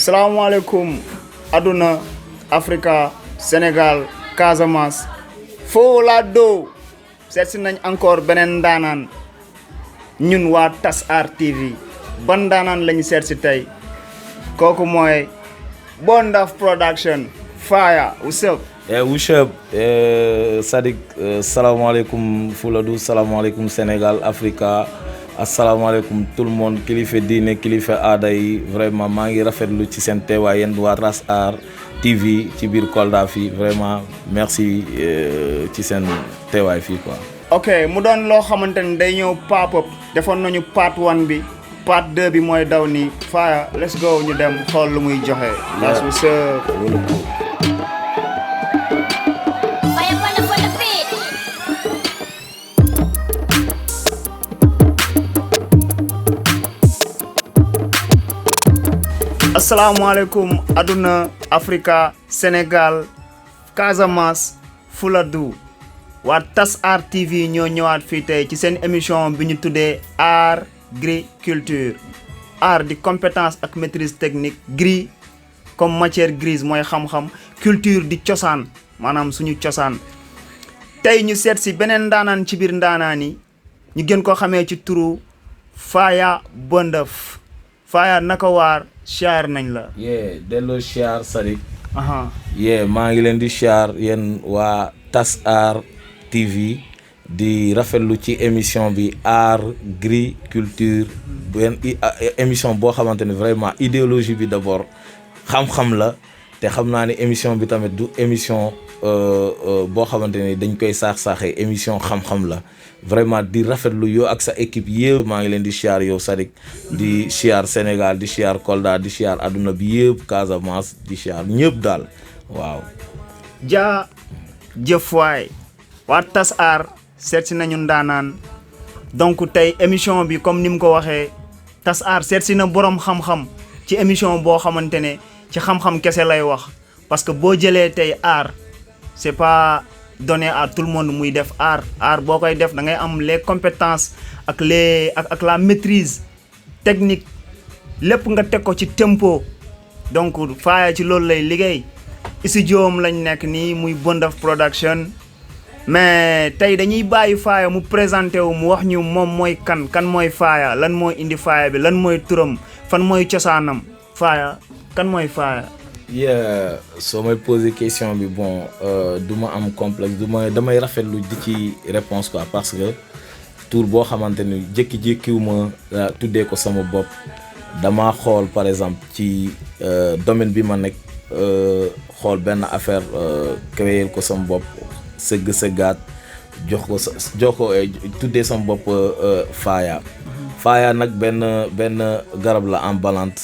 salaamaaleykum aduna Africa Sénégal Casamance foo laa doo seet si nañ encore beneen ndaanaan ñun waa Tas Art TV ban ndaanaan lañu seet si tey kooku mooy Bondaf Production Fire what's up? What's up? Sadik salaamaaleykum Fuladu salaamaaleykum Sénégal Africa asalaamaaleykum tout le monde kilifa diine kilifa aada yi vraiment maa ngi rafetlu ci seen teewaay yéen waa Tas Art TV ci biir Kolda fii vraiment merci ci seen teewaay fii quoi. ok mu doon loo xamante ni day ñëw pop up defoon nañu part 1 bi part 2 bi mooy daw nii Fire let's go ñu dem xool lu muy joxe. that's what's up. asalaamaaleykum aduna Africa Sénégal Casamance Fuladu waa Tas Art TV ñoo ñëwaat fii tey ci seen émission bi ñu tuddee agriculture art di compétence ak maîtrise technique gris comme matière grise mooy xam-xam culture di cosaan maanaam suñu cosaan tey ñu seet si beneen ndaanaan ci biir ndaanaan yi ñu gën ko xamee ci turu Fire Bondaf Fire naka waar siyaar nañ la. delloo siyaar Sadik. maa ngi leen di siyaar yéen waa Tas Art TV di rafetlu ci émission bi agriculture benn émission boo xamante ne vraiment idéologie bi d'abord xam-xam la te xam naa ne émission bi tamit du émission boo xamante ne dañ koy saax-saaxee émission xam-xam la vraiment di rafetlu yow ak sa équipe yëpp maa ngi leen di siyaar yow Sadik di siyaar Sénégal di siyaar Kolda di siyaar adduna bi yëpp Casamance di siyaar ñëpp daal waaw. jaa jëf waay waa Tas Art seet si nañu ndaanaan donc tey émission bi comme ni mu ko waxee Tas Art seet si na borom xam-xam ci émission boo xamante ne ci xam-xam kese lay wax parce que boo jëlee tey art c'est pas donné à tout le monde muy def art boo koy def da ngay am les compétences ak ak la maîtrise technique lépp nga teg ko ci tempo donc Fire ci loolu lay liggéey studio am lañ nekk nii muy Bondaf Production mais tey dañuy bàyyi Fire mu présenté wu mu wax ñu moom mooy kan mooy Fire lan mooy indi Fire bi lan mooy turam fan mooy cosaanam Fire kan mooy Fire. soo may posé question bi bon du ma am complexe damay rafetlu di ci réponse quoi parce que tour boo xamante ni jékki-jékkiwu ma tuddee ko sama bopp dama xool par exemple ci domaine bi ma nekk xool benn affaire créer ko sama bopp sëgg-sëggaat jox ko tuddee sama bopp Fire nag benn garab la en balante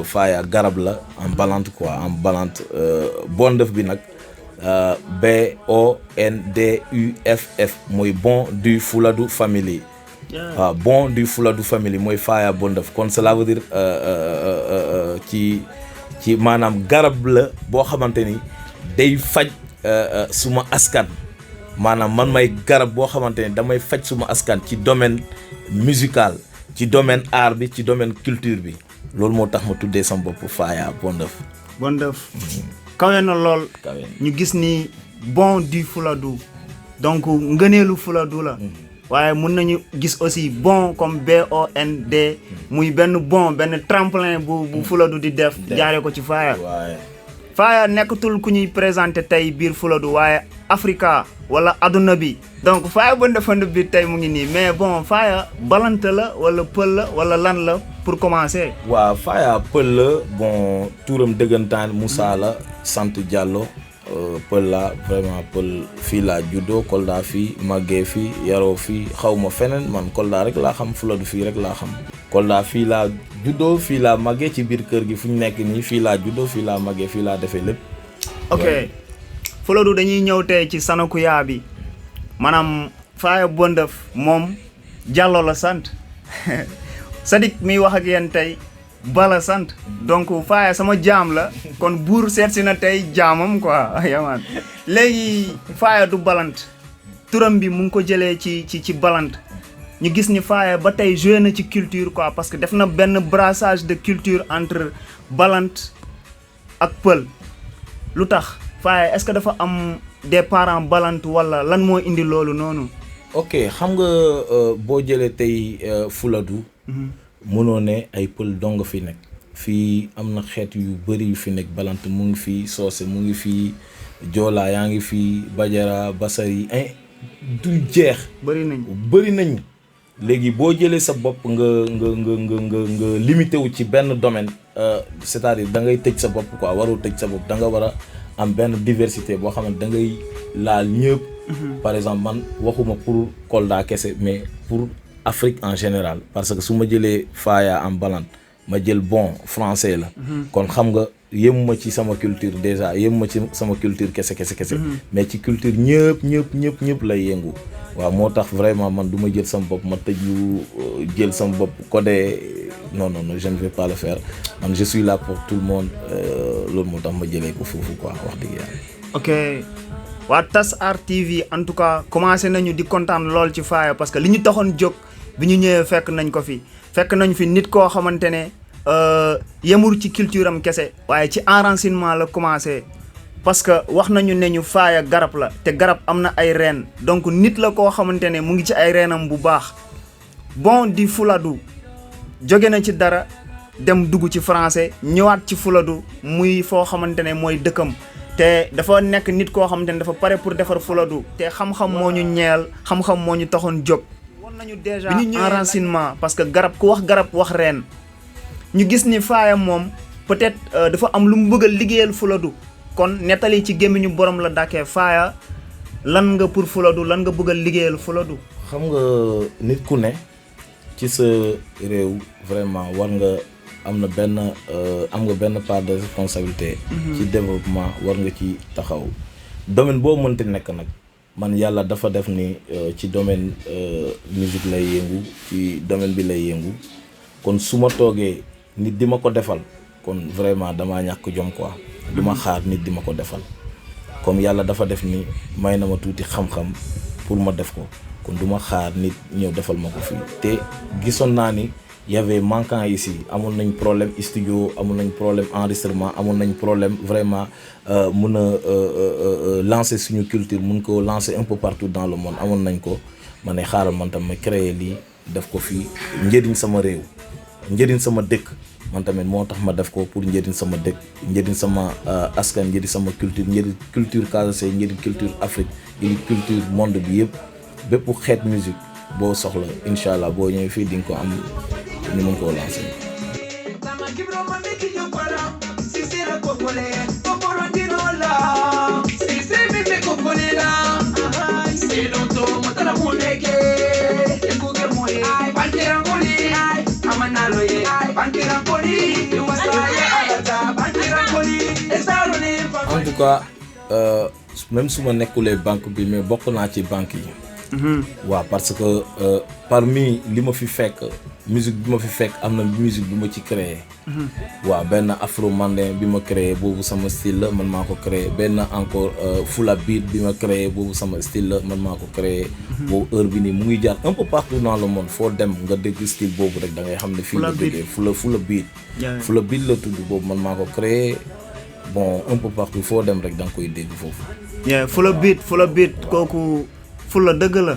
Fire garab la en balante quoi en balante Bondaf bi nag BONDUFF mooy bon du Fuladu family waaw bon du Fuladu family mooy Fire Bondaf kon cela veut dire ci maanaam garab la boo xamante ni day faj suma askan maanaam man may garab boo xamante ni damay faj suma askan ci domaine musical ci domaine art bi ci domaine culture bi loolu moo tax ma tuddee sama bopp Fire Bondaf kawe na lool ñu gis ni bon du Fuladu donc ngëneelu Fuladu la waaye mën nañu gis aussi bon comme BOND muy benn tremplin bu Fuladu di def jaaree ko ci Fire nekkatul ku ñuy présenté tey biir Fuladu waaye Africa wala adduna bi donc Fire Bondaf bi tey mu ngi nii mais bon Fire balante la wala pël la wala lan la pour commencer. waaw Fire pël la bon tuuram dëggantaan Moussa la sant Diallo pël la vraiment pël fii laa juddoo Kolda fii màggee fii yaroo fii xaw ma feneen man Kolda rek laa xam Fuladu fii rek laa xam Kolda fii laa juddoo fii laa màggee ci biir kër gi fu ñu nekk nii fii laa juddoo fii laa màggee fii laa defee lépp. ok Fuladu dañuy ñëw tey ci Sanakuya bi maanaam Fire Bondaf moom Diallo la sant Sadik miy wax ak yéen tey Bala sant donc Fire sama jaam la kon buur seet si na tey jaamam quoi yaman léegi Fire du balant turam bi mu ngi ko jëlee ci balant ñu gis ni Faaya ba tey joué na ci culture quoi parce que def na benn brassage de culture entre balant ak pël lu tax Faaya est-ce que dafa am des parents balant wala lan moo indi loolu noonu. ok xam nga boo jëlee tey Fuladu. mënoo ne ay pël dong fi nekk. fii am na xeet yu bëri yu fi nekk balant mu ngi fii soose mu ngi fii joola yaa ngi fii bajara basari du jeex. bëri nañ léegi boo jëlee sa bopp nga limité wu ci benn domaine c'est-à-dire da ngay tëj sa bopp quoi waroo tëj sa bopp da nga war a am benn diversité boo xamante da ngay laal ñëpp. par exemple man waxuma pour Kolda kese mais pour Afrique en général parce que su ma jëlee Faaya en balant ma jël bon français la. kon xam nga yemuma ci sama culture déjà yemuma ci sama culture kese. mais ci culture ñëpp lay yëngu. waaw moo tax vraiment man du ma jël sama bopp ma tëju jël sama bopp codé non je ne vais pas le faire man je suis là pour tout le monde loolu moo tax ma jëlee ko foofu quoi wax dëgg yàlla. ok waa Tas Art TV en tout cas commencé nañu di kontaan lool ci Faaya parce que li ñu taxoon jóg bi ñu ñëwee fekk nañ fi nit koo xamante ne yemul ci culture am kese waaye ci enracinement la commencé parce que wax nañu ne ñu Faaya garab la te garab am na ay reen donc nit la koo xamante ne mu ngi ci ay reenam bu baax bon di Fuladu jóge na ci dara dem dugg ci français ñëwaat ci Fuladu muy foo xamante ne mooy dëkkam te dafa nekk nit koo xamante ne dafa pare pour defar Fuladu te xam-xam moo ñu ñeel xam-xam moo ñu taxoon jóg. won nañu déjà enracinement parce que garab ku wax garab wax reen ñu gis ni Faaya moom peut-être dafa am lu mu bëgg a liggéeyal Fuladu kon nettali ci gémmiñu borom la dàkkee Faaya lan nga pour Fuladu lan nga bëgg a liggéeyal Fuladu. xam nga nit ku ne ci sa réew vraiment war nga am nga benn part de responsabilité. ci développement war nga ci taxaw domaine boo mënti nekk nag man yàlla dafa def ni ci domaine musique lay yëngu ci domaine bi lay yëngu kon su ma toogee nit di ma ko defal kon vraiment damaa ñàkk jom quoi. du ma xaar nit di ma ko defal comme yàlla dafa def ni may na ma tuuti xam-xam pour ma def ko kon du ma xaar nit ñëw defal ma ko fii te gisoon naa ni y avait manquant ici amoon nañ problème studio amoon nañ problème enregistrement amoon nañ problème vraiment mun a lancer suñu culture mun ko lancer un peu partout dans le monde amoon nañ ko ma ne xaaral man tam ma créer lii def ko fii njëriñ sama réew njëriñ sama dëkk man tamit moo tax ma def ko pour njëriñ sama dëkk njëriñ sama askan njëriñ sama culture njëriñ culture Casamance njëriñ culture Afrique njëriñ culture monde bi yëpp bépp xeet musique boo soxla incha allah boo ñëwee fii di nga ko am ñu mën koo lancer. En tout cas même su ma nekkulee banque bi mais bokk naa ci banque yi. waaw parce que parmi li ma fi fekk musique bi ma fi fekk am na musique bi ma ci créé. waaw benn afro mandin bi ma créé boobu sama style la man maa ko créé benn encore Fula beat bi ma créé boobu sama style la man maa ko créé. boobu heure bi nii mu ngi jaar un peu partout dans le monde foo dem nga dégg style boobu rek da ngay xam ne fii la jógee Fula beat. Fula beat la tudd boobu man maa ko créé bon un peu partout foo dem rek da nga koy dégg foofu. Fula beat kooku. Fula dëgg la.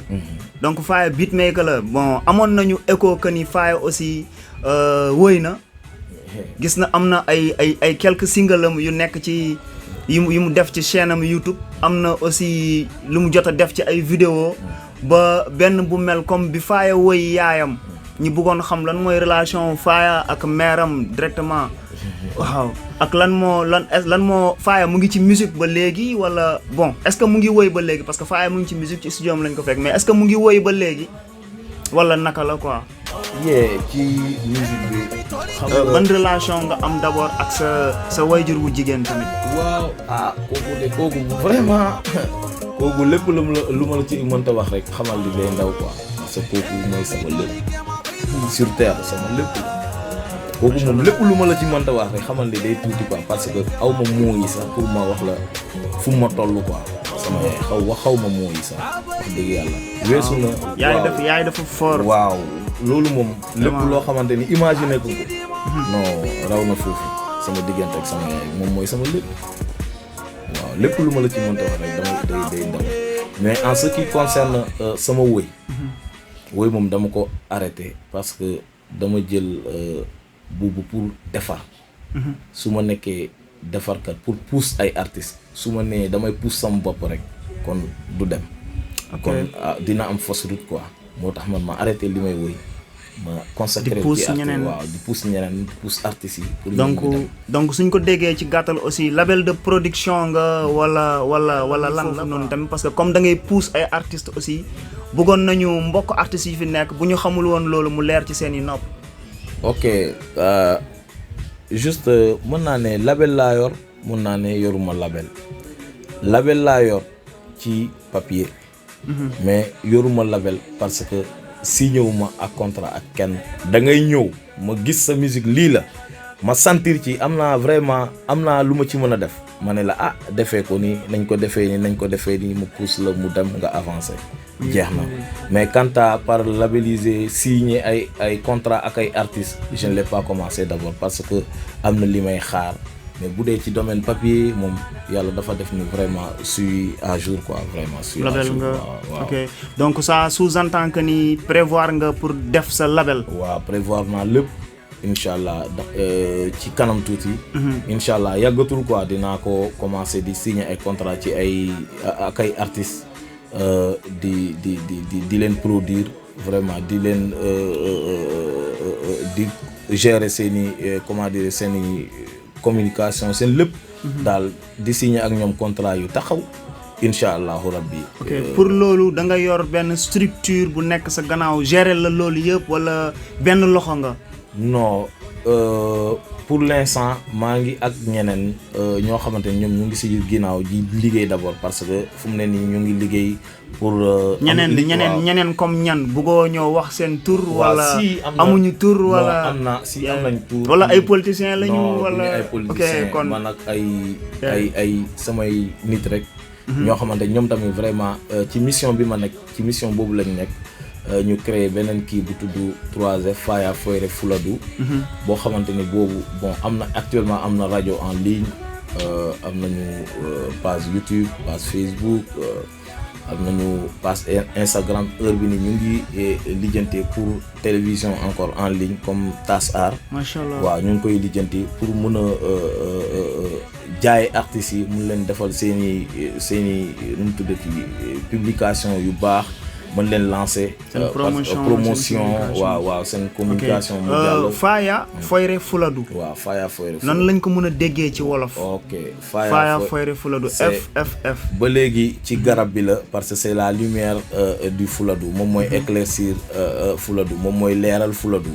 donc Faaya beatmaker la bon amoon nañu écho que ni Faaya aussi wëy na gis na am na ay quelques singles yu nekk ci yu mu def ci chaîne am YouTube am na aussi lu mu jot a def ci ay vidéo ba benn bu mel comme bi Faaya wëy yaayam ñi bëggoon xam lan mooy relation Faaya ak mèram directement waaw ak lan moo Faaya mu ngi ci musique ba léegi wala bon est-ce que mu ngi woy ba léegi parce que Faaya mu ngi ci musique ci studio am lañ ko fekk mais est-ce que mu ngi woy ba léegi wala naka la quoi. ci musique bi. xam nga ban relation nga am d'abord ak sa wayjur wu jigéen tamit. waaw kooku vraiment kooku lépp lu ma la ci mënta wax rek xamal li lay ndaw quoi parce que kooku mooy sama lépp sur terre sama lépp. kooku moom lépp lu ma la ci mënta wax rek xamal ni day tuuti quoi parce que aw ma moo yi sax pour ma wax la fu ma toll quoi parce sama yaay xaw ma mooy sax wax dëgg yàlla weesu na yaay dafa fort waaw loolu moom lépp loo xamante ni imaginer ko non raw na foofu sama diggante ak sama yaay moom mooy sama lépp waaw lépp lu ma la ci mënta wax rek dama day daw mais en ce qui concerne sama woy moom dama ko arrêté parce que dama jël buubu pour defar su ma nekkee defarkat pour pousse ay artistes su ma nee damay pousse sama bopp rek kon du dem kon dina am fausse route quoi moo tax man ma arrêté li may woy ma consacré ci ñeneen waaw di pousse ñeneen di pousse artistes yi pour donc suñ ko déggee ci gàttal aussi label de production nga wala lan la noonu tamit parce que comme da ngay pousse ay artistes aussi bëggoon nañu mbokk artistes yi fi nekk bu ñu xamul woon loolu mu leer ci seen i nopp. ok juste mën naa ne label laa yor mën naa ne yoruma label laa yor ci papier. mais yoruma label parce que signé wu ma ak contrat ak kenn. da ngay ñëw ma gis sa musique lii la ma sentir ci am naa lu ma ci mën a def ma ne la defee ko nii nañ ko defee nii mu pousse la mu dem nga avancer. jeex na mais quant à par labelliser signer ay contrat ak ay artistes je ne l'ai pas commencé d'abord parce que am na li may xaar mais bu dee ci domaine papier moom yàlla dafa def ni vraiment suis à jour quoi vraiment. label nga ok donc ça sous-entend que ni prévoir nga pour def sa label. waaw prévoir naa lépp incha allah ci kanam tuuti. incha allah yàggatul quoi dinaa ko commencer di signer ay contrat ci ay artistes. di leen produire vraiment di leen di gérer seeni comment dire seeni communication seen lépp. daal di signer ak ñoom contrat yu taxaw incha allahu rabbi. ok pour loolu da nga yor benn structure bu nekk sa gannaaw gérer la loolu yëpp wala benn loxo nga. non pour l'instant maa ngi ak ñeneen ñoo xamante ne ñoom ñu ngi si ginnaaw ji liggéey d'abord parce que fu mu ne nii ñu ngi liggéey pour. ñeneen comme ñan bëggoo ñoo wax seen tur. wala amuñu tur wala. am nañ tur. wala ay politiciens lañu. wala ay politiciens kon man ak ay samay nit rek. ñoo xamante ñoom tamit vraiment ci mission bi ma nekk ci mission boobu lañ nekk. ñu créé beneen kii bu tudd 3F Faya Foyre Fuladu. boo xamante ni boobu actuellement am na rajo en ligne am nañu page YouTube page Facebook am nañu page Instagram heure bi ni ñu ngi lijjanti pour télévision encore en ligne comme Tas Art. macha allah waaw ñu ngi koy lijjanti pour mun a jaay artistes yi mun leen defal seeni nu mu tuddati publication yu baax. mën leen lancer. promotion waaw seen communication. Faya Foyre Fuladu. waaw Faya Foyre Fuladu. nan lañ ko mën a déggee ci wolof. ok Faya Foyre Fuladu FFF. ba léegi ci garab bi la parce que c'est la lumière du Fuladu moom mooy éclaircir Fuladu moom mooy leeral Fuladu.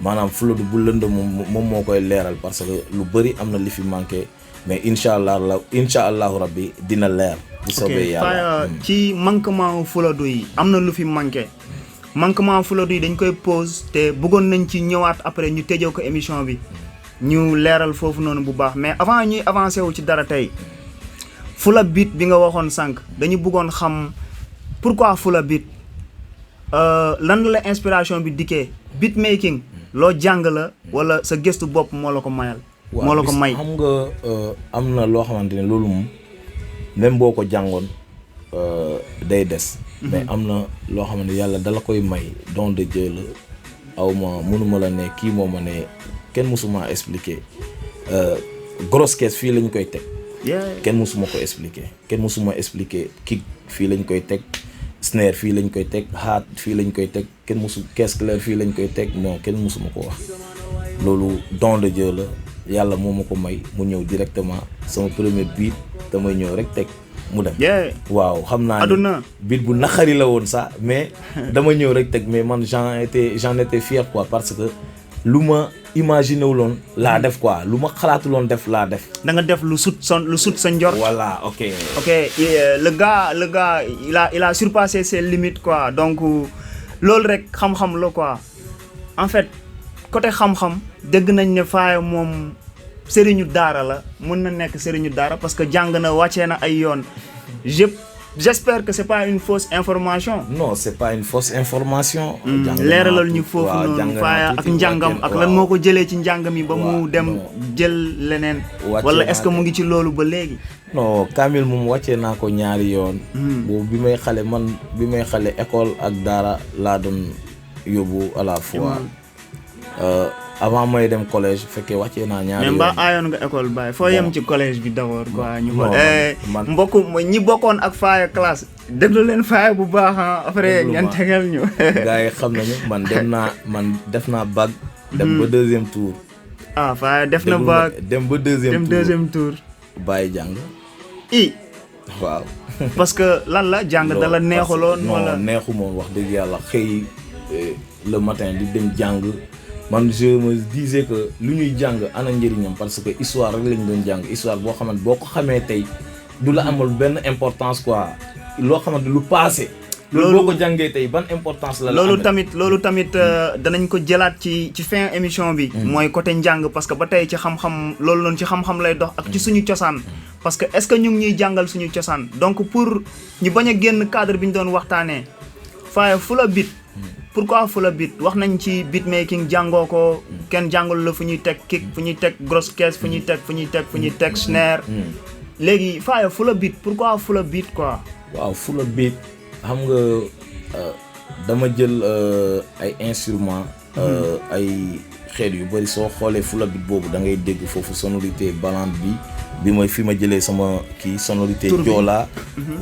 maanaam Fuladu bu lënd moom moo koy leeral parce que lu bëri am na li fi manqué mais incha allahu rabbi dina leer. bu soobee yàlla ci manquement Fuladu yi am na lu fi manquement Fuladu yi dañ koy pause te bëggoon nañ ci ñëwaat après ñu tëjoo ko émission bi ñu leeral foofu noonu bu baax mais avant ñuy avancer wu ci dara tey Fula Beat bi nga waxoon sànq dañu bëggoon xam pourquoi Fula Beat lan la inspiration bi dikkee beat making loo jàng la wala sa gëstu bopp moo la ko mayal. moo la ko may xam nga am na loo xamante ne loolu moom. même boo ko jàngoon day des. mais am na loo xam ne yàlla dala koy may don de Dieu la aw ma mënuma la ne kii moo ma ne kenn mësuma expliquer grosse caisse fii lañ koy teg. kenn mësuma ko expliquer kick fii lañ koy teg snare fii lañ koy teg hat fii lañ koy teg kenn mësu caisse claire fii lañ koy teg non kenn mësuma ko wax loolu don de Dieu la yàlla moo ma ko may mu ñëw directement sama premier beat damay ñëw rek teg mu dem. waaw xam naa ni beat bu naxari la woon sax mais dama ñëw rek teg mais man j'en étais fier quoi parce que lu ma imaginé wuloon laa def quoi lu ma xalaatuloon def laa def. da nga def lu sut sa njort. voilà ok le gars il a surpassé ses limites quoi donc loolu rek xam-xam la quoi en fait côté xam-xam dégg nañ ne Faya moom. sëriñu daara la mën na nekk sëriñu daara parce que jàng na wàccee na ay yoon yëpp j'espère que c'est pas une fausse information. non c'est pas une fausse information. leeralal ñu foofu noonu Faya ak njàngam ak lan moo ko jëlee ci njàng mi ba mu dem jël leneen. wala est-ce que mu ngi ci loolu ba léegi. non Kamil moom wàccee naa ko ñaari yoon. boobu bi may xale école ak daara laa doon yóbbu à la fois. avant may dem collège fekkee wàccee naa ñaari yoon. mais mbaa aayoon nga école Baye foo yem ci collège bi d'abord quoi. ñu ko mbokk ñi bokkoon ak Faya classe. déglu leen Faya bu baax après ngeen tegal ñu. gars yi xam nañu man def naa bac. dem ba deuxième tour. Faya def na bac dem ba deuxième tour. bàyyi jàng. waaw. parce que lan la jàng dala neexaloon. wala non neexu moom wax dëgg yàlla xëy le matin di dem jàng. man je me disais que lu ñuy jàng ana njëriñam parce que histoire rek lañ doon jàng histoire boo xamante boo ko xamee tey du la amal benn importance quoi loo xamante lu passé. loolu boo ko jàngee tey ban importance la. loolu tamit danañ ko jëlaat ci fin émission bi. mooy côté njàng parce que ba tey ci xam-xam loolu noonu ci xam-xam lay dox ak ci suñu cosaan. parce que est-ce que ñu ngi ñuy jàngal suñu cosaan donc pour ñu bañ a génn cadre bi ñu doon waxtaanee Faya Fula Beat. pourquoi Fula Beat wax nañ ci beatmaking jàngoo ko kenn jàngul la fu ñuy teg kick fu ñuy teg grosse caisse fu ñuy teg snare. léegi Faya Fula Beat pourquoi Fula Beat quoi. waaw Fula Beat xam nga dama jël ay instruments. ay xeet yu bari soo xoolee Fula Beat boobu da ngay dégg foofu sonorité balante bi mooy fi ma jëlee sama kii sonorité Joola.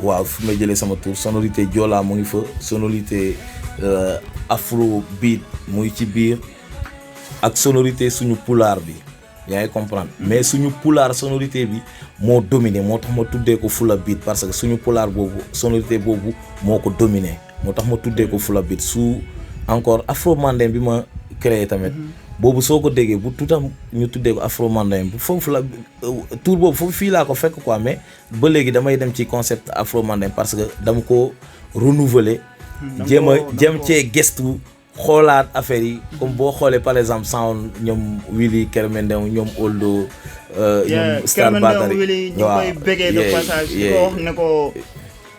waaw fi ma jëlee sama tour sonorité Joola mu ngi fa sonorité. afro beat muy ci biir ak sonorité suñu pulaar bi yaa ngi comprendre mais suñu pulaar sonorité bi moo dominé moo tax ma tuddee ko Fula Beat parce que suñu pulaar boobu sonorité boobu moo ko dominé moo tax ma tuddee ko Fula Beat su encore afro mandin bi ma créé tamit boobu soo ko déggee bu tutam ñu tuddee ko afro mandin bu foofu la tour boobu foofu fii laa ko fekk quoi mais ba léegi damay dem ci concept afro mandin parce que dama ko renouveler jéem cee gestu xoolaat affaire yi comme boo xoolee par exemple sound ñoom Willy Kermendem ñoom Oldo ñoom Star Battery Willy ñu koy bégee de passage di ko wax ne ko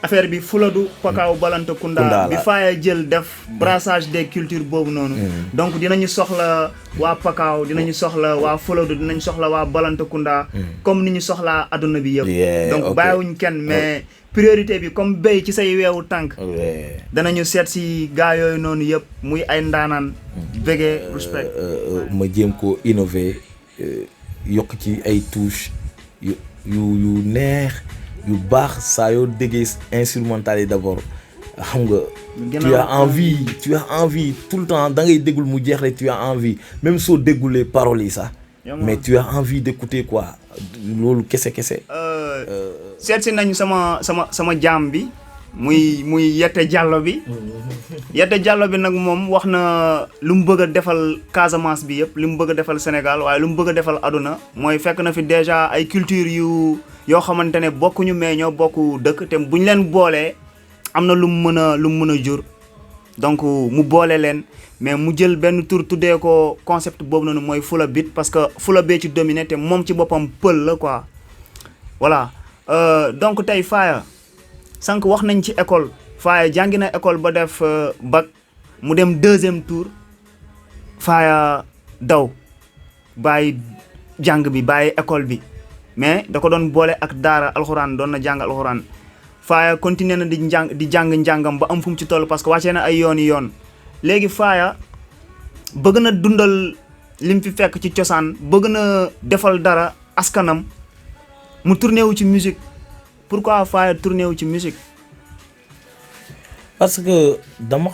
affaire bi Fuladu Pakaaw Balanta Kunda bi Faya jël def brassage des cultures boobu noonu donc dinañu soxla waa Pakaaw dinañu soxla waa Fuladu dinañu soxla waa Balanta Kunda comme ni ñu soxlaa adduna bi yëpp donc bàyyiwuñ kenn mais priorité bi comme béy ci say weewu tànk danañu seet si gaa yooyu noonu yëpp muy ay ndaanaan bégee respect ma jéem ko innover yokk ci ay touches yu neex yu baax saa yoo déggee instrumental yi d'abord xam nga tu as envie tout le temps da ngay déggul mu jeex rek tu as envie même soo déggulee paroles yi sax mais tu as envie d'écouter quoi loolu kese seet si nañu sama jaam bi muy Yette Diallo bi Yette Diallo bi nag moom wax na lu mu bëgg a defal Casamance bi yëpp lu mu bëgg a defal Sénégal waaye lu mu bëgg a defal aduna mooy fekk na fi déjà ay culture yoo xamante ne bokkuñu mais ñoo bokk dëkk te buñ leen boolee am na lu mu mën a jur donc mu boole leen mais mu jël benn tour tuddee ko concept boobu noonu mooy Fula Beat parce que Fula bee ci dominé te moom ci boppam pël la quoi voilà donc tey Faya sànq wax nañ ci école Faya jàngi na école ba def bac mu dem deuxième tour Faya daw bàyyi jàng bi bàyyi école bi mais da ko doon boole ak daara alxuraan doon na jàng alxuraan Faya continué na di jàng njàngam ba am fu mu ci toll parce que wàccee na ay yoon léegi Faya bëgg na dundal lim fi fekk ci cosaan bëgg na defal dara askanam mu tourné wu ci musique pourquoi Faya tourné wu ci musique. parce que dama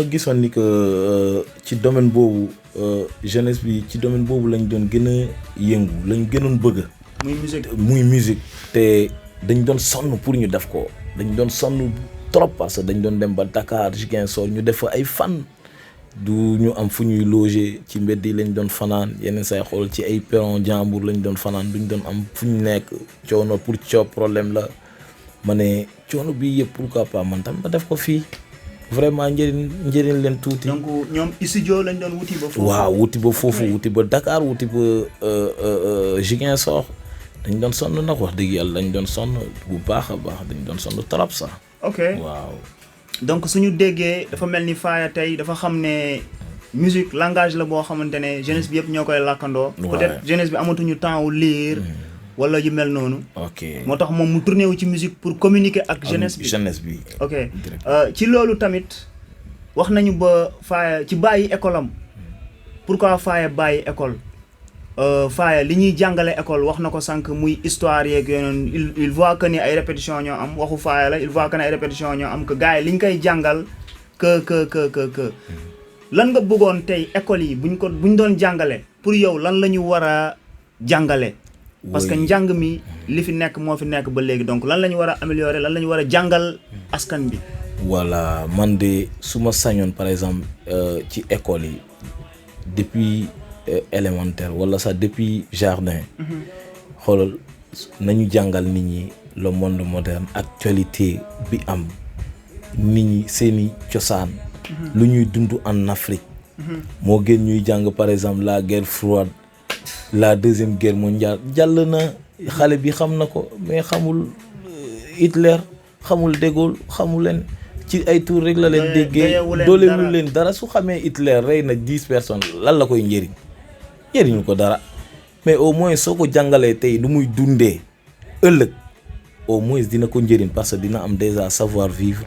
gisoon ni que ci domaine boobu jeunesse bi ci domaine boobu lañ doon gën a yëngu lañ gënoon bëgg. muy musique te dañ doon sonn pour ñu def ko dañ doon sonn trop parce que dañ doon dem ba Dakar Ziguinchor ñu def fa ay fan du ñu am fu ñuy loger ci mbedd yi lañ doon fanaan yeneen say xool ci ay perron jàmbur lañ doon fanaan duñ doon am fu ñu nekk coono pour coob problème la ma ne coono bii yëpp pourquoi pas man tam ma def ko fii vraiment njëriñ leen tuuti. donc ñoom studio lañ doon wuti ba foofu. waaw wuti ba foofu wuti ba Dakar wuti ba Ziguinchor dañ doon sonn nag wax dëgg yàlla dañ doon sonn bu baax a baax dañ doon sonn trop sax. ok waaw. donc suñu déggee dafa mel ni Faya tey dafa xam ne musique langage la boo xamante ne jeunesse bi yëpp ñoo koy làkkandoo. peut-être jeunesse bi amatuñu temps wu lire. wala yu mel noonu. ok moo tax moom mu tourné wu ci musique pour communiquer ak jeunesse bi. ok ci loolu tamit wax nañu ba Faya ci bàyyi école am pourquoi Faya bàyyi école Faya li ñuy jàngale école wax na ko sànq muy histoire yeeg yooyu il voit que ni ay répétition ñoo am waxu Faya la il voit que ni ay répétition ñoo am que gars yi li ñu koy jàngal que lan nga bëggoon tey école yi buñ doon jàngale pour yow lan la ñu war a jàngale. parce que njàng mi li fi nekk moo fi nekk ba léegi donc lan la ñu war a améliorer lan la ñu war a jàngal askan bi. voilà man de su ma sañoon par exemple ci école yi depuis élémentaire wala sax depuis jardin. xoolal nañu jàngal nit ñi le monde moderne actualité bi am nit ñi seeni cosaan. lu ñuy dund en Afrique. moo gën ñuy jàng par exemple la guerre froide. la deuxième guerre mondiale jàll na xale bi xam na ko mais xamul Hitler xamul De Gaulle xamul leen ci ay tour rek la leen déggee doolewul leen dara su xamee Hitler rey na 10 personnes lan la koy njëriñu ko dara mais au moins soo ko jàngalee tey nu muy dundee ëllëg au moins dina ko njëriñ parce que dina am déjà savoir vivre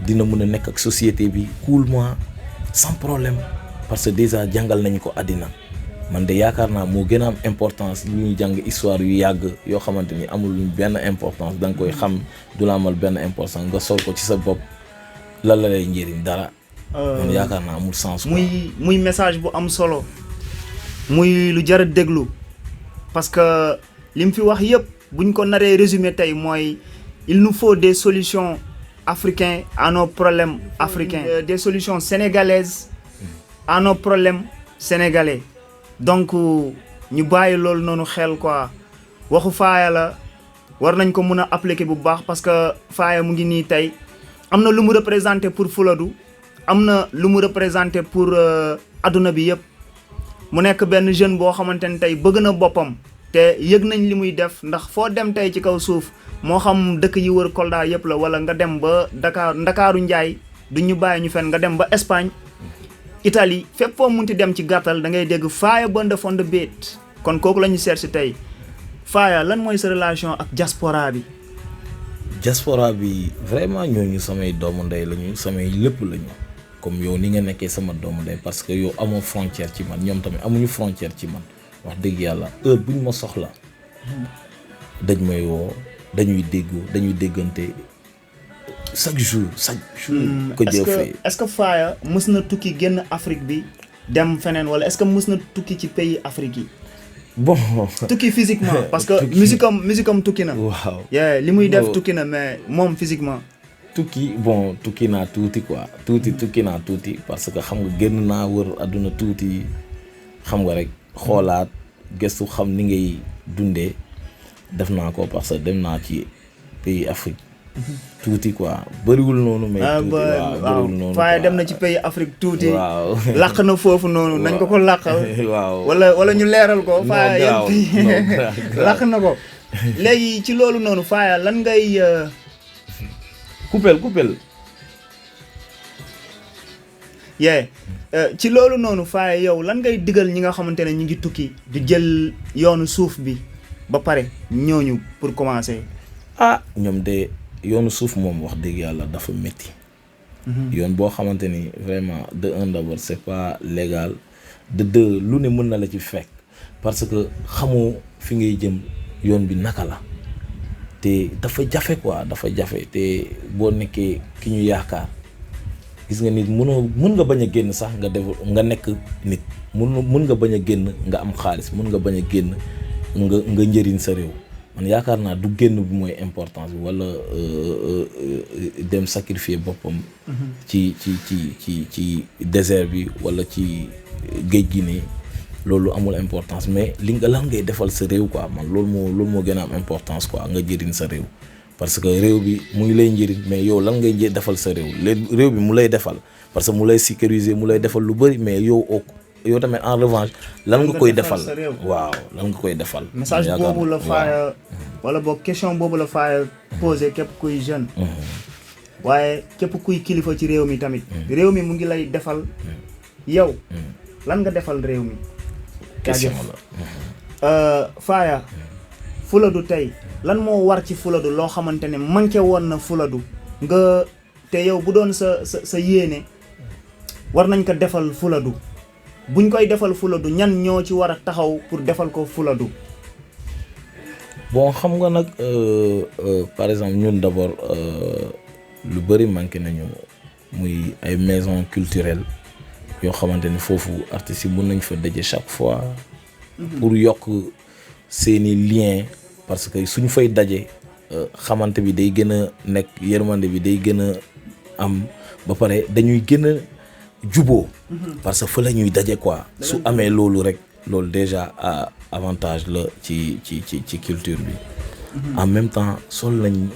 dina mën a nekk ak société bi coolement sans problème parce que déjà jàngal nañ ko àddina man de yaakaar naa moo gën a am importance lu ñuy jàng histoire yu yàgg yoo xamante ni amul benn importance da nga koy xam du la amal benn importance nga sol ko ci sa bopp lan la lay njëriñ dara. man yaakaar naa amul sens. muy message bu am solo muy lu jar a déglu parce que li mu fi wax yëpp buñ ko naree résumé tey mooy il nous faut des solutions africaines à nos problèmes africains. Des solutions sénégalaises à nos problèmes sénégalais. donc ñu bàyyi loolu noonu xel quoi waxu Faya la war nañ ko mën a appliquer bu baax parce que Faya mu ngi nii tey am na lu mu représenté pour Fuladu am na lu mu représenté pour adduna bi yëpp mu nekk benn jeune boo xamante ne tey bëgg na boppam te yëg nañ li muy def ndax foo dem tey ci kaw suuf moo xam dëkk yi wër Kolda yëpp la wala nga dem ba Ndakaaru Njaay du ñu bàyyi ñu fenn nga dem ba Espagne Italie fépp foo munti dem ci gàttal da ngay dégg Faya Bundef on the beat kon kooku la ñu seet si tey Faya lan mooy sa relation ak diaspora bi. diaspora bi vraiment ñooñu samay doomu ndey lañu samay lépp lañu comme yow ni nga nekkee sama doomu ndey parce que yow amoo frontière ci man ñoom tamit amuñu frontière ci man wax dëgg yàlla heure buñ ma soxla dañ may woo dañuy déggante. chaque jour. ko jëfee est-ce que Faya mës na tukki génn Afrique bi dem feneen wala est-ce que mës na tukki ci pays Afrique yi. bon tukki physiquement parce que musique am tukki na. waaw li muy def tukki na mais moom physiquement. tukki naa tuuti quoi tukki naa tuuti parce que xam nga génn naa wër àdduna tuuti xam nga rek xoolaat gëstu xam ni ngay dundee def naa ko parce que dem naa ci pays Afrique. tuuti quoi bëriwul noonu. mais tuuti bëriwul noonu. Faya dem na ci pays Afrique tuuti. waaw làq na foofu noonu. nañ ko làqal. waaw wala ñu leeral ko. Faya làq na ko. léegi ci loolu noonu Faya lan ngay. coupel. ci loolu noonu Faya yow lan ngay digal ñi nga xamante ne ñu ngi tukki di jël yoonu suuf bi ba pare ñooñu pour commencer. ñoom de yoonu suuf moom wax dëgg yàlla dafa métti. yoon boo xamante ni vraiment de un d'abord c'est pas légal de deux lu ne mën na la ci fekk parce que xamoo fi ngay jëm yoon bi naka la te dafa jafe quoi dafa jafe te boo nekkee ki ñu yaakaar gis nga nit mën nga bañ a génn sax nga nekk nit mën nga bañ a génn nga am xaalis mën nga bañ a génn nga njëriñ sa réew. man yaakaar naa du génn bi mooy importance bi wala dem sacrifier boppam. ci désert bi wala ci géej gi nii loolu amul importance mais lan ngay defal sa réew quoi man loolu moo gën a am importance quoi nga jëriñ sa réew. parce que réew bi mu ngi lay njëriñ mais yow lan ngay defal sa réew réew bi mu lay defal parce que mu lay sécuriser mu lay defal lu bari mais yow yow tamit en revanche lan nga koy defal sa réew. waaw lan nga koy defal message yaakaar boobu la waaw. faaya wala boog question boobu la faaya posé képp kuy jeune waaye képp kuy kilifa ci réew mi tamit réew mi mu ngi lay defal yow lan nga defal réew mi question jaajëf. la faaya Fuladu tey lan moo war ci Fuladu loo xamante ne manqué woon na Fuladu nga te yow bu doon sa yéene war nañ ko defal Fuladu buñ koy defal Fuladu ñan ñoo ci war a taxaw pour defal ko Fuladu. bon xam nga nag par exemple ñun d'abord lu bëri manqué nañu muy ay maison culturelle yoo xamante ni foofu artistes yi mën nañ fa daje chaque fois pour yokk seeni lien parce que suñ fay daje xamante bi day gën a nekk yërmande bi day gën a am ba pare dañuy gën a juboo parce que fa la ñuy daje quoi su amee loolu rek loolu déjà avantage la ci culture bi en même temps sol nañ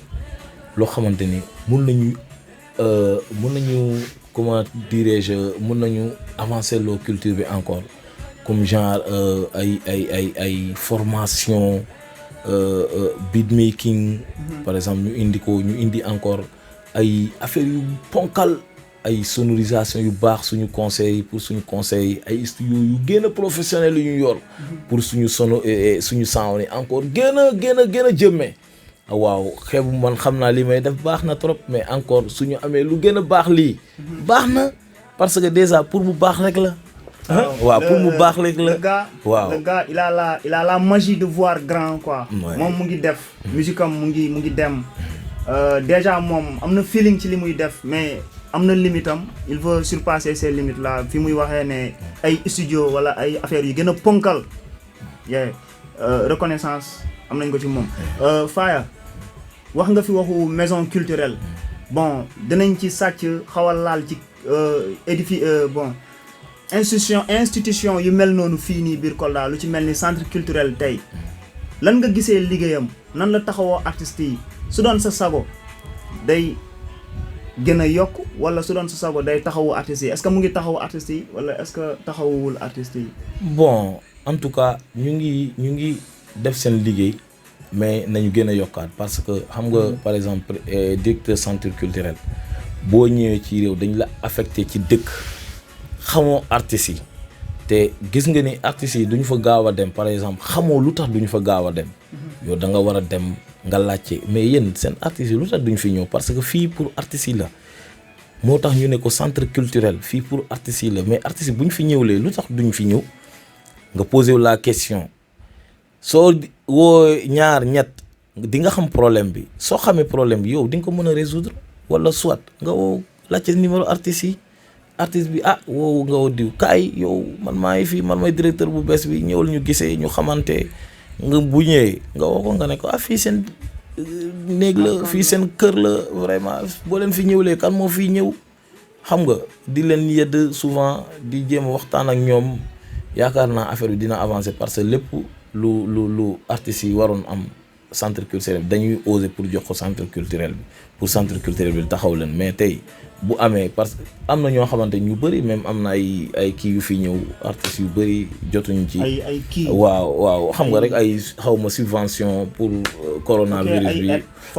loo xamante ni mun nañu comment dirais-je mun nañu avancer loo culture bi encore comme genre ay formation beatmaking par exemple ñu indi encore ay affaires yu ponkal ay sonorisation yu baax suñu conseil pour suñu conseil ay studio yu gën a professionnel yu ñu yor pour suñu suñu sound yi encore gën a jëmmee waaw xeebu man xam naa li may def baax na trop mais encore suñu amee lu gën a baax lii baax na parce que déjà pour mu baax rek la waaw pour mu baax rek la waaw le gars il a la magie de voir grand quoi moom mu ngi def musique am mu ngi dem déjà moom am na feeling ci li muy def mais am na limite am il veut surpasser ces limites là fi muy waxee ne ay studio wala ay affaires yu gën a ponkal reconnaissance am nañ ko ci moom Faaya wax nga fi waxu maison culturelle bon dinañ ci sàcc xawal laal ci bon institution yu mel noonu fii nii biir Kolda lu ci mel ni centre culturel tey lan nga gisee liggéeyam nan la taxawoo artistes yi su doon sa sago day gën a yokk wala su doon sa sago day taxawu artistes yi est-ce que mu ngi taxawu artistes yi wala est-ce que taxawuwul artistes yi. bon en tout cas ñu ngi def seen liggéey mais nañu gën a yokkaat parce que xam nga par exemple directeur centre culturel boo ñëwee ci réew dañ la affecté ci dëkk xamoo artistes yi te gis nga ni artistes yi duñu fa gaaw a dem par exemple xamoo lu tax duñu fa gaaw a dem yow da nga war a dem nga laajte mais yéen seen artistes yi lu tax duñu fi ñëw parce que fii pour artistes yi la moo tax ñu ne ko centre culturel fii pour artistes yi la mais artistes yi bu ñu fi ñëwlee lu tax duñu fi ñëw nga posé la question soo woo ñaar ñett di nga xam problème bi soo xamee problème bi yow di nga ko mën a résoudre wala soit nga woo laajte numéro artistes yi artiste bi woowu nga woo diw kaay yow man maa ngi fii man may directeur bu bees bi ñëwal ñu gisee ñu xamante nga bu ñëwee nga woo ko nga ne ko fii seen néeg la fii seen kër la vraiment boo leen fi ñëwlee kan moo fii ñëw xam nga di leen yedd souvent di jéem a waxtaan ak ñoom yaakaar naa affaire bi dina avancer parce que lépp lu artistes yi waroon am centre culturel bi dañuy oser pour jox ko centre culturel bi pour centre culturel bi taxaw leen mais tey bu amee parce que am na ñoo xamante ñu bëri même am na ay kii yu fi ñëw artistes yu bëri jotuñu ci ay kii waaw xam nga rek ay xawma subvention pour coronavirus bi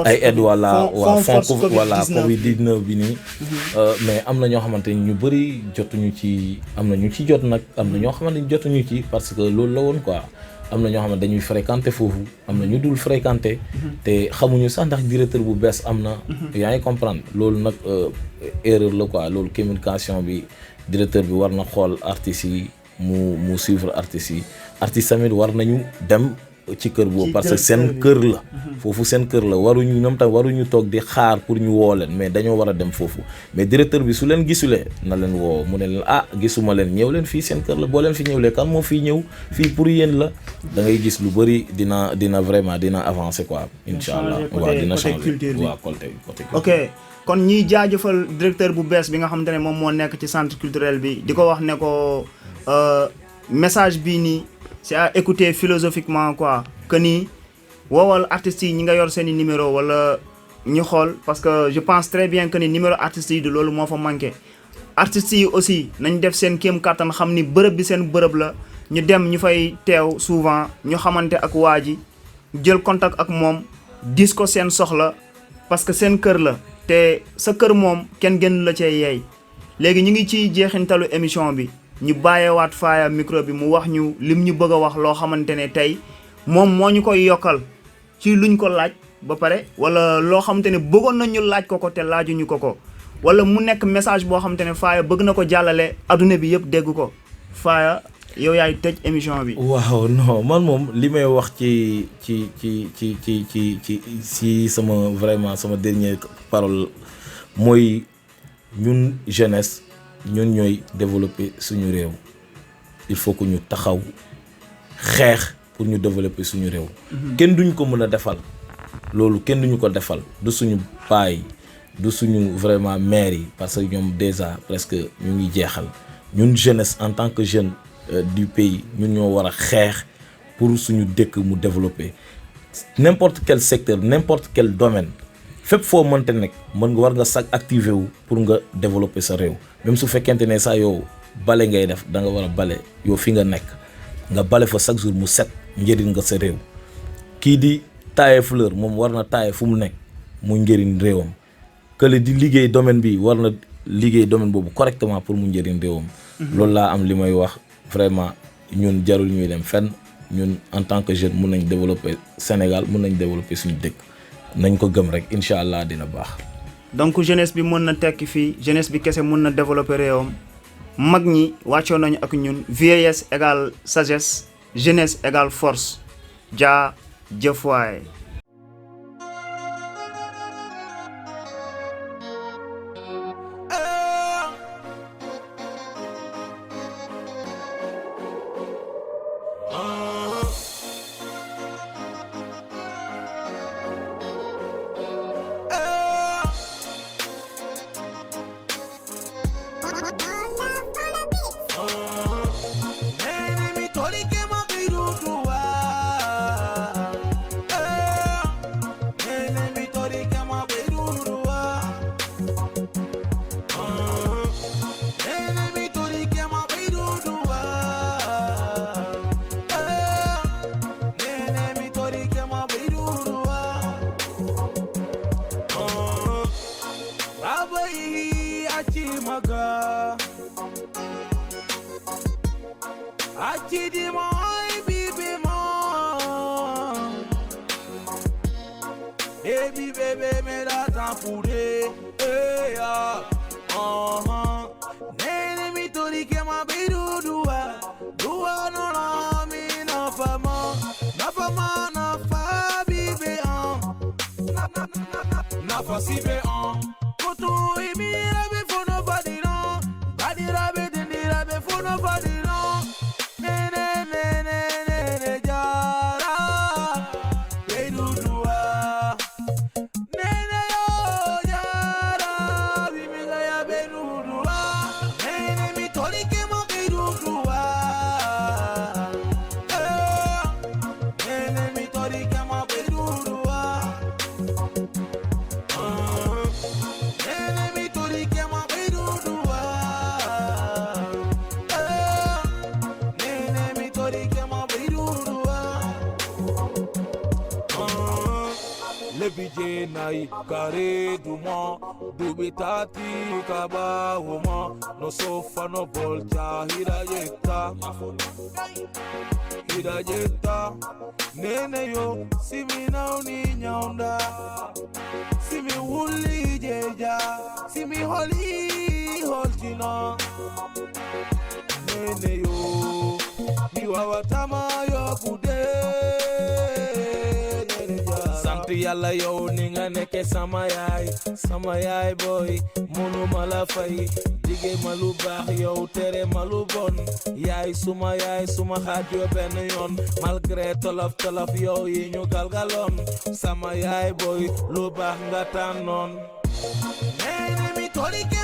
ay aide wala waaw fond voilà Covid-19 bi nii mais am na ñoo xamante ñu bëri jotuñu ci am na ñu ci jot nag am na ñoo xamante ni jotuñu ci parce que loolu la woon quoi am na ñoo xam ne dañuy fréquenter foofu am na ñu dul fréquenter te xamuñu sax ndax directeur bu bees am na yaa ngi comprendre loolu nag erreur la quoi loolu communication bi directeur bi war na xool artistes yi mu suivre artistes yi artistes tamit war nañu dem ci kër boobu parce que seen kër la foofu seen kër la waruñu ñoom tam waruñu toog di xaar pour ñu woo leen mais dañoo war a dem foofu mais directeur bi su leen gisulee na leen woo mu ne leen gisuma leen ñëw leen fii seen kër la boo leen fi ñëwlee kan moo fii ñëw fii pour yéen la da ngay gis lu bëri dina vraiment dina avancer quoi incha allah waaw dina changer waaw côté ok kon ñiy jaajëfal directeur bu bees bi nga xamante ne moom moo nekk ci centre culturel bi di ko wax ne ko message bii nii c'est à écouter philosophiquement quoi que ni woowal artistes yi ñi nga yor seeni numéro wala ñu xool parce que je pense très bien que ni numéro artistes yi du loolu moo fa manqué artistes yi aussi nañ def seen kéem kàttan xam ni bërëb bi seen bërëb la ñu dem ñu fay teew souvent ñu xamante ak waa ji jël contact ak moom dis ko seen soxla parce que seen kër la te sa kër moom kenn gën la cee yeey léegi ñu ngi ci jeexintalu émission bi ñu bàyyeewaat Faaya micro bi mu wax ñu lim ñu bëgg a wax loo xamante ne tey moom moo ñu koy yokkal ci luñ ko laaj ba pare wala loo xamante ne bëggoon nañ ñu laaj ko te laajuñu ko wala mu nekk message boo xamante ne Faaya bëgg na ko jàllale adduna bi yëpp dégg ko Faaya yow yaay tëj émission bi. waaw non man moom li may wax ci sama vraiment sama dernière parole mooy ñun jeunesse ñun ñooy développer suñu réew il faut que ñu taxaw xeex pour ñu développer suñu réew. kenn duñ ko mën a defal loolu kenn duñu ko defal du suñu baay du suñu vraiment maire yi parce que ñoom déjà presque ñu ngi jeexal ñun jeunesse en tant que jeune du pays ñun ñoo war a xeex pour suñu dëkk mu développer n'importe quel secteur n'importe quel domaine fépp foo mënte nekk mën nga war nga sag activer wu pour nga développer sa réew même su fekkente ne saa yow bale ngay def da nga war a bale yow fi nga nekk nga bale fa chaque jour mu set njëriñ nga sa réew kii di taaye fleur moom war na taaye fu mu nekk mu njëriñ réewam kële di liggéey domaine bi war na liggéey domaine boobu correctement pour mu njëriñ réewam loolu laa am li may wax vraiment ñun jarul ñuy dem fenn ñun en tant que jeune mun nañ développer Sénégal mun nañ développer suñu dëkk nañ ko gëm rek incha allah dina baax. donc jeunesse bi mën na tekki fii jeunesse bi kese mën na développer réewam mag ñi wàccoo nañu ak ñun vieillesse égale sagesse jeunesse égale force jaa jëf waay. Baby, baby, me da tampure, yeah, Nene mi tori ke ma bidu dua no na mi na fama, na fa bibe na fa si be koto imi rabe for nobody no, body rabe dindi rabe for nobody no, nene jara, bidu dua. Lebije nai kare duma dubitati kaba huma no sofa no bolcha hidajeta nene yo simi na uni nyaunda simi wuli jeja simi holi holtina nene yo miwa watama yo kude yalla yow ni nga nekke sama yaay boy munu mala fay dige malu baax yow tere malu bon yaay suma xajo ben yoon malgré tolof yow yi ñu galgalon sama yaay boy lu baax nga tànnoon nene mi tori ke